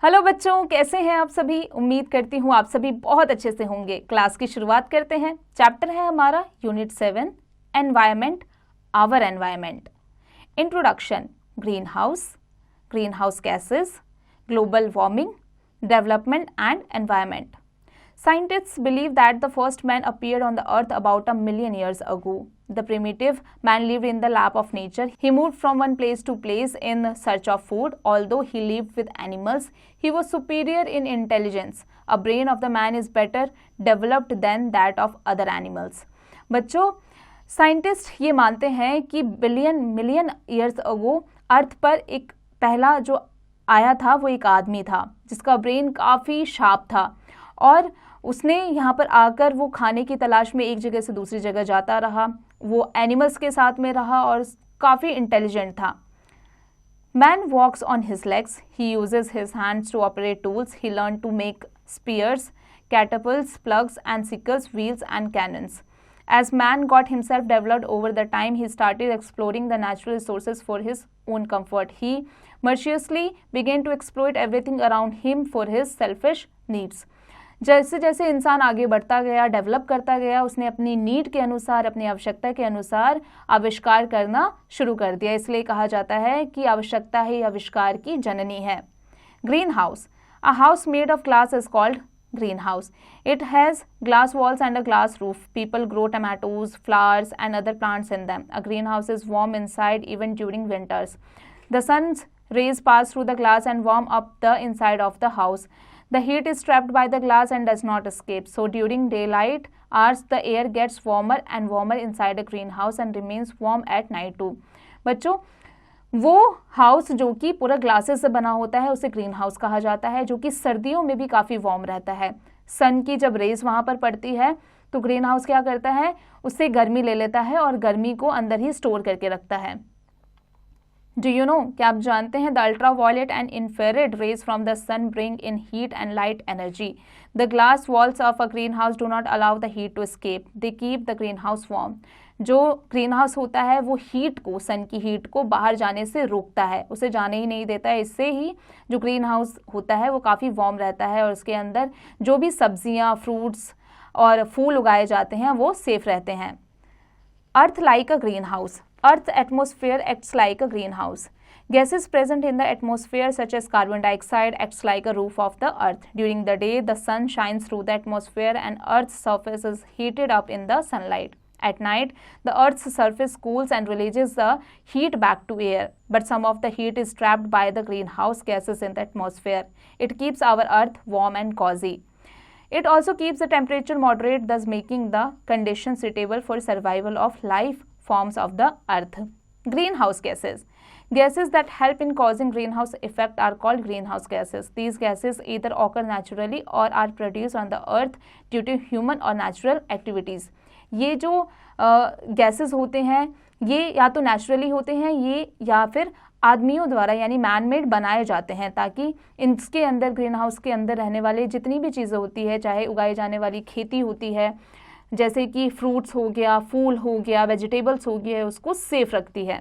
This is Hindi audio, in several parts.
हेलो बच्चों, कैसे हैं आप सभी। उम्मीद करती हूँ आप सभी बहुत अच्छे से होंगे। क्लास की शुरुआत करते हैं। चैप्टर है हमारा unit 7 environment, our environment. Introduction, green house gases, global warming, development and environment. Scientists believe that the first man appeared on the earth about 1,000,000 years ago. The primitive man lived in the lap of nature. He moved from one place to place in search of food. Although he lived with animals, he was superior in intelligence. A brain of the man is better developed than that of other animals. बच्चों, साइंटिस्ट ये मानते हैं कि मिलियन ईयर्स अगो अर्थ पर एक पहला जो आया था वो एक आदमी था जिसका ब्रेन काफ़ी शार्प था और उसने यहाँ पर आकर वो खाने की तलाश में एक जगह से दूसरी जगह जाता रहा। वो एनिमल्स के साथ में रहा और काफ़ी इंटेलिजेंट था। Man walks on his legs, he uses his hands to operate tools, he learn to make spears, catapults, plugs and sickles, wheels and cannons. As man got himself developed over the time, he started exploring the natural resources for his own comfort. He mercilessly began to exploit everything around him for his selfish needs. जैसे जैसे इंसान आगे बढ़ता गया, डेवलप करता गया, उसने अपनी नीड के अनुसार, अपनी आवश्यकता के अनुसार आविष्कार करना शुरू कर दिया। इसलिए कहा जाता है कि आवश्यकता ही आविष्कार की जननी है। Green house, a house made of glass is called greenhouse. It has glass walls and a glass roof. People grow tomatoes, flowers and other plants in them. A greenhouse is warm inside even during winters. The sun's rays pass through the glass and warm up the inside of the house. The heat is trapped by the glass and does not escape. So during daylight hours the air gets warmer and warmer inside a greenhouse and remains warm at night too. बच्चों, वो हाउस जो कि पूरा ग्लासेस से बना होता है उसे ग्रीन हाउस कहा जाता है, जो कि सर्दियों में भी काफ़ी वार्म रहता है। सन की जब रेज वहाँ पर पड़ती है तो ग्रीन हाउस क्या करता है, उससे गर्मी ले लेता है और गर्मी को अंदर ही स्टोर करके रखता है। डू यू नो, क्या आप जानते हैं, the ultraviolet and infrared rays from the sun bring in heat and light energy. The glass walls of a greenhouse do not allow the heat to escape. They keep the green house warm. जो ग्रीन हाउस होता है वो हीट को, सन की हीट को बाहर जाने से रोकता है, उसे जाने ही नहीं देता है। इससे ही जो ग्रीन हाउस होता है वो काफ़ी वार्म रहता है और उसके अंदर जो भी सब्जियां, फ्रूट्स और फूल उगाए जाते हैं वो सेफ रहते हैं। Earth like a green house. Earth's atmosphere acts like a greenhouse. Gases present in the atmosphere such as carbon dioxide acts like a roof of the earth. During the day, the sun shines through the atmosphere and Earth's surface is heated up in the sunlight. At night, the Earth's surface cools and releases the heat back to air. But some of the heat is trapped by the greenhouse gases in the atmosphere. It keeps our Earth warm and cozy. It also keeps the temperature moderate, thus making the conditions suitable for survival of life forms of the earth. Greenhouse gases. Gases that help in causing greenhouse effect are called greenhouse gases. These gases either occur naturally or are produced on the earth due to human or natural activities. ये जो गैसेस होते हैं ये या तो नेचुरली होते हैं ये या फिर आदमियों द्वारा यानी मैन मेड बनाए जाते हैं, ताकि इसके अंदर, ग्रीन हाउस के अंदर रहने वाले जितनी भी चीज़ें होती है, चाहे उगाई जाने वाली खेती होती है जैसे कि फ्रूट्स हो गया, फूल हो गया, वेजिटेबल्स हो गया, उसको सेफ रखती है।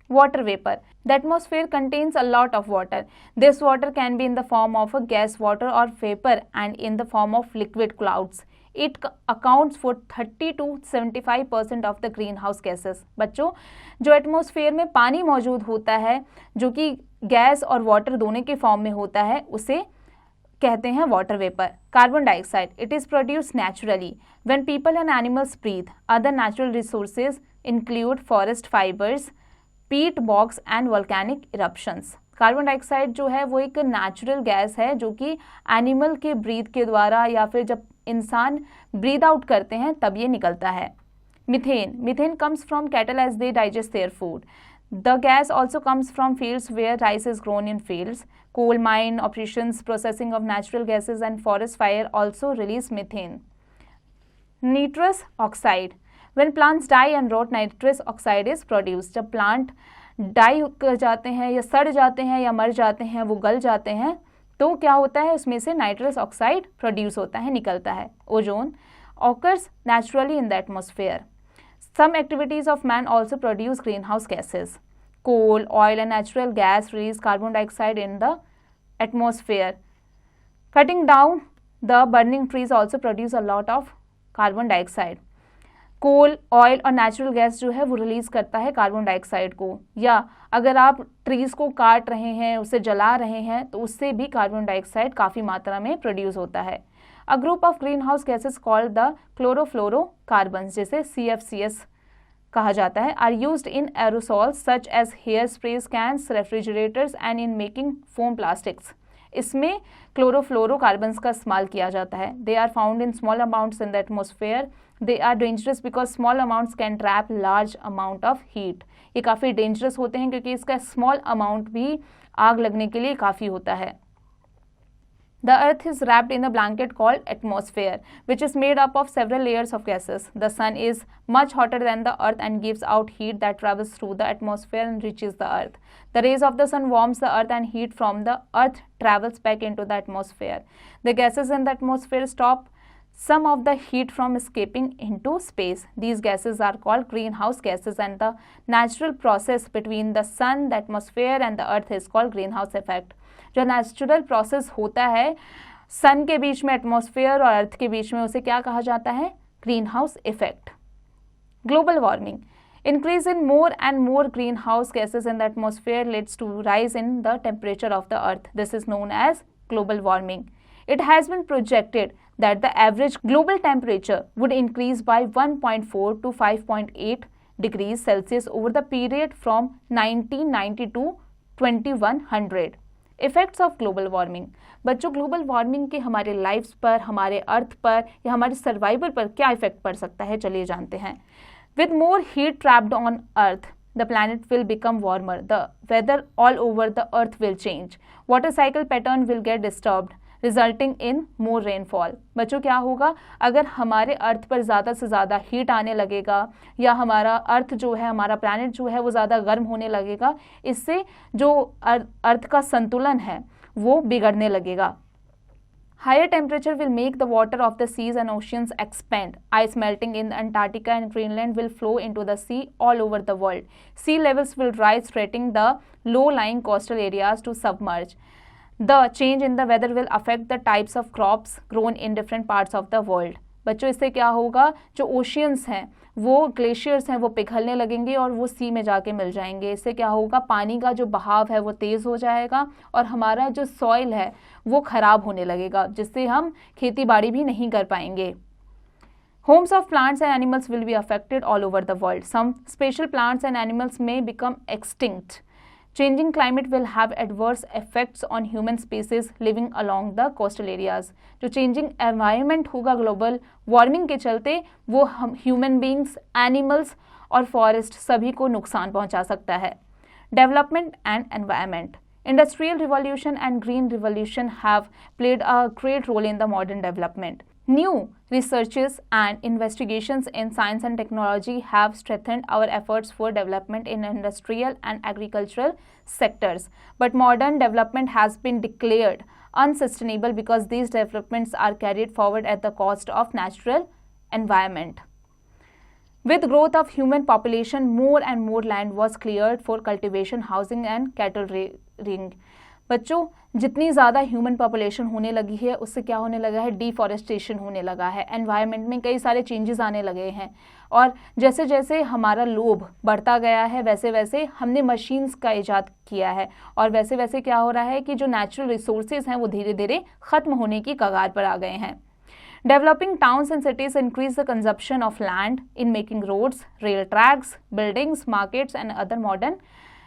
Water vapour. The atmosphere contains a lot of water. This water can be in the form of a gas water और vapour and in the form of liquid clouds. It accounts for 30 to 75% of the green house gases. बच्चों, जो एटमॉस्फेयर में पानी मौजूद होता है जो कि गैस और वाटर दोनों के फॉर्म में होता है उसे कहते हैं water vapour. Carbon dioxide. It is produce naturally when people and animals breathe. Other natural resources include forest fibres, peat box and volcanic eruptions. Carbon dioxide जो है वो एक नेचुरल गैस है जो कि एनिमल के ब्रीथ के द्वारा या फिर जब इंसान ब्रीथ आउट करते हैं तब ये निकलता है. Methane. Methane comes from cattle as they digest their food. The gas also comes from fields where rice is grown in fields. Coal mine operations, processing of natural gases and forest fire also release methane. Nitrous oxide. When plants die and rot, nitrous oxide is produced. जब प्लांट डाई कर जाते हैं या सड़ जाते हैं या मर जाते हैं, वो गल जाते हैं, तो क्या होता है, उसमें से नाइट्रस ऑक्साइड प्रोड्यूस होता है, निकलता है. Ozone occurs naturally in the atmosphere. Some activities of man also produce greenhouse gases. Coal, oil and natural gas release carbon dioxide in the atmosphere. Cutting down the burning trees also produce a lot of carbon dioxide. Coal, oil और नेचुरल गैस जो है वो रिलीज करता है कार्बन डाइऑक्साइड को, या अगर आप ट्रीज को काट रहे हैं, उसे जला रहे हैं, तो उससे भी कार्बन डाइऑक्साइड काफ़ी मात्रा में प्रोड्यूस होता है. A group of greenhouse gases called the chlorofluorocarbon, जिसे CFCs कहा जाता है, are used in aerosols such as hair sprays, cans, refrigerators and in making foam plastics. इसमें क्लोरोफ्लोरोकार्बन्स का इस्तेमाल किया जाता है. They are found in small amounts in the atmosphere. They are dangerous because small amounts can trap large amount of heat. ये काफ़ी डेंजरस होते हैं क्योंकि इसका स्मॉल अमाउंट भी आग लगने के लिए काफ़ी होता है. The earth is wrapped in a blanket called atmosphere, which is made up of several layers of gases. The sun is much hotter than the earth and gives out heat that travels through the atmosphere and reaches the earth. The rays of the sun warms the earth and heat from the earth travels back into the atmosphere. The gases in the atmosphere stop some of the heat from escaping into space. These gases are called greenhouse gases, and the natural process between the sun, the atmosphere and the earth is called greenhouse effect. जो नेचुरल प्रोसेस होता है सन के बीच में, एटमॉस्फेयर और अर्थ के बीच में, उसे क्या कहा जाता है? Green house effect. Global warming. Increase in more and more greenhouse gases in the atmosphere leads to rise in the temperature of the earth. This is known as global warming. It has been projected that the average global temperature would increase by 1.4 to 5.8 degrees Celsius over the period from 1990 to 2100. Effects of global warming. बच्चों, ग्लोबल वार्मिंग के हमारे लाइफ्स पर, हमारे अर्थ पर या हमारे सर्वाइवल पर क्या इफेक्ट पड़ सकता है, चलिए जानते हैं. With more heat trapped on earth, the planet will become warmer. The weather all over the earth will change. Water cycle pattern will get disturbed, resulting in more rainfall. बच्चों, क्या होगा अगर हमारे अर्थ पर ज़्यादा से ज़्यादा हीट आने लगेगा या हमारा अर्थ जो है, हमारा प्लैनेट जो है वो ज़्यादा गर्म होने लगेगा, इससे जो अर्थ का संतुलन है वो बिगड़ने लगेगा. Higher temperature will make the water of the seas and oceans expand. Ice melting in Antarctica and Greenland will flow into the sea all over the world. Sea levels will rise, threatening the low-lying coastal areas to submerge. The change in the weather will affect the types of crops grown in different parts of the world. बच्चों, इससे क्या होगा, जो ओशियंस हैं वो ग्लेशियर्स हैं वो पिघलने लगेंगे और वो सी में जाके मिल जाएंगे. इससे क्या होगा, पानी का जो बहाव है वो तेज़ हो जाएगा और हमारा जो सॉइल है वो ख़राब होने लगेगा, जिससे हम खेती बाड़ी भी नहीं कर पाएंगे. Homes of plants and animals will be affected all over the world. Some special plants and animals may become extinct. Changing climate will have adverse effects on human species living along the coastal areas. जो changing environment होगा ग्लोबल वार्मिंग के चलते, वो हम ह्यूमन बींग्स, एनिमल्स और फॉरेस्ट सभी को नुकसान पहुंचा सकता है. Development and environment. Industrial revolution and green revolution have played a great role in the modern development. New researches and investigations in science and technology have strengthened our efforts for development in industrial and agricultural sectors. But modern development has been declared unsustainable because these developments are carried forward at the cost of natural environment. With growth of human population, more and more land was cleared for cultivation, housing and cattle rearing. बच्चों, जितनी ज़्यादा ह्यूमन पॉपुलेशन होने लगी है उससे क्या होने लगा है, डिफॉरेस्टेशन होने लगा है. एनवायरनमेंट में कई सारे चेंजेस आने लगे हैं और जैसे जैसे हमारा लोभ बढ़ता गया है वैसे वैसे हमने मशीन्स का इजाद किया है और वैसे वैसे क्या हो रहा है कि जो नेचुरल रिसोर्सेज हैं वो धीरे धीरे ख़त्म होने की कगार पर आ गए हैं. Developing towns and cities increase the consumption of land in making roads, rail tracks, buildings, markets and other modern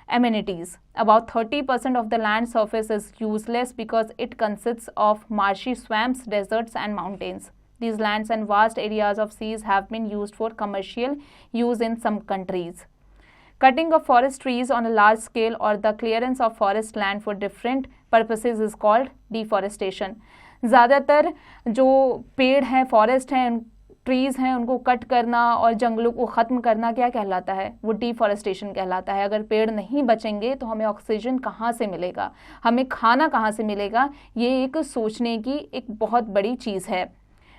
amenities. About 30% of the land surface is useless because it consists of marshy swamps, deserts and mountains. These lands and vast areas of seas have been used for commercial use in some countries. Cutting of forest trees on a large scale or the clearance of forest land for different purposes is called deforestation. ज़्यादातर जो पेड़ हैं, फॉरेस्ट हैं, ट्रीज़ हैं, उनको कट करना और जंगलों को ख़त्म करना क्या कहलाता है, वो डिफॉरेस्टेशन कहलाता है. अगर पेड़ नहीं बचेंगे तो हमें ऑक्सीजन कहाँ से मिलेगा, हमें खाना कहाँ से मिलेगा, ये एक सोचने की एक बहुत बड़ी चीज़ है.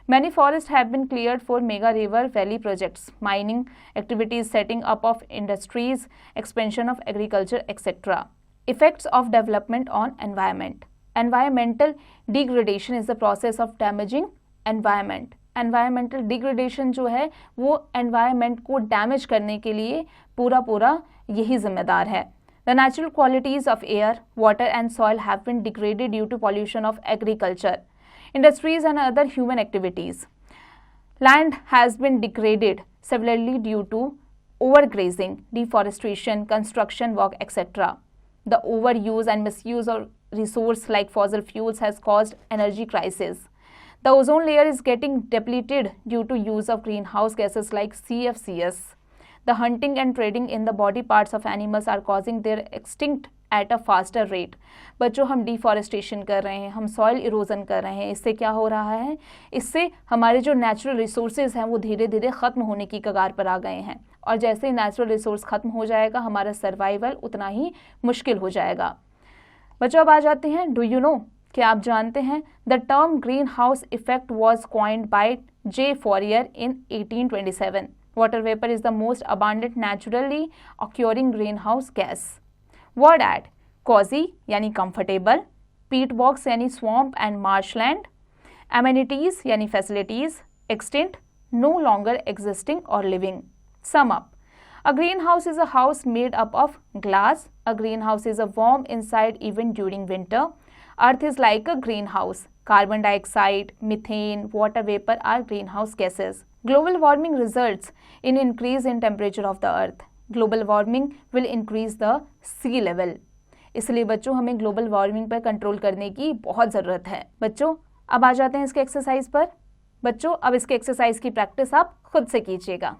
Many forests have been cleared for mega river valley projects, mining activities, setting up of industries, expansion of agriculture, etc. Effects of development on environment. Environmental degradation is the process of damaging environment. Environmental degradation जो है वो एनवायरमेंट को डैमेज करने के लिए पूरा यही जिम्मेदार है। The natural qualities of air, water and soil have been degraded due to pollution of agriculture, industries and other human activities. Land has been degraded severely due to overgrazing, deforestation, construction work, etc. The overuse and misuse of resource like fossil fuels has caused energy crisis. The ozone layer is getting depleted due to use of greenhouse gases like CFCs. The hunting and trading in the body parts of animals are causing their extinct at a faster rate. बच्चों, हम डिफॉरेस्टेशन कर रहे हैं, हम सॉइल इरोजन कर रहे हैं, इससे क्या हो रहा है? इससे हमारे जो नेचुरल रिसोर्सेज हैं वो धीरे धीरे ख़त्म होने की कगार पर आ गए हैं, और जैसे ही नेचुरल रिसोर्स ख़त्म हो जाएगा हमारा सर्वाइवल उतना ही मुश्किल हो जाएगा। बच्चों, अब आ जाते हैं डू यू नो, क्या आप जानते हैं the term green house effect was coined by J Fourier in 1827। Water vapour is the most abundant naturally occurring green house gas. Word aid cosy यानी कंफर्टेबल, पीट बॉक्स यानी स्वॉम्प एंड मार्शलैंड, एमेनिटीज यानी facilities, extinct no longer existing और living. Sum up, a greenhouse is a house made up of glass. A greenhouse is a warm inside even during winter. Earth is like a greenhouse. Carbon dioxide, methane, water vapor are greenhouse gases. Global warming results in increase in temperature of the earth. Global warming will increase the sea level. इसलिए बच्चों हमें ग्लोबल वार्मिंग पर कंट्रोल करने की बहुत ज़रूरत है। बच्चों, अब आ जाते हैं इसके एक्सरसाइज पर। बच्चों, अब इसके एक्सरसाइज की प्रैक्टिस आप खुद से कीजिएगा।